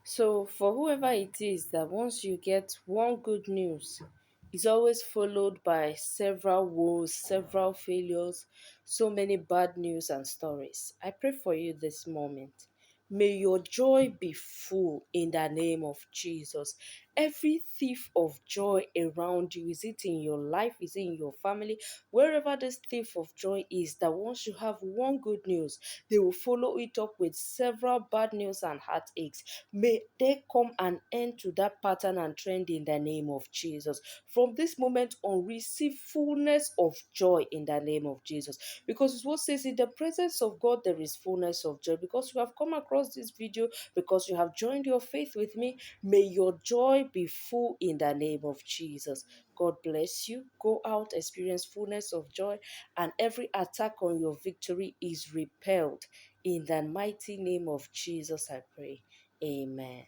So, for whoever it is that once you get one good news, it's always followed by several woes, several failures, so many bad news and stories. I pray for you this moment. May your joy be full in the name of Jesus. Every thief of joy around you, is it in your life, is it in your family, wherever this thief of joy is, that once you have one good news, they will follow it up with several bad news and heartaches. May there come an end to that pattern and trend in the name of Jesus. From this moment on, receive fullness of joy in the name of Jesus. Because it's what says, in the presence of God, there is fullness of joy. Because you have come across this video, because you have joined your faith with me, may your joy be full in the name of Jesus. God bless you. Go out, experience fullness of joy, and every attack on your victory is repelled. In the mighty name of Jesus, I pray. Amen.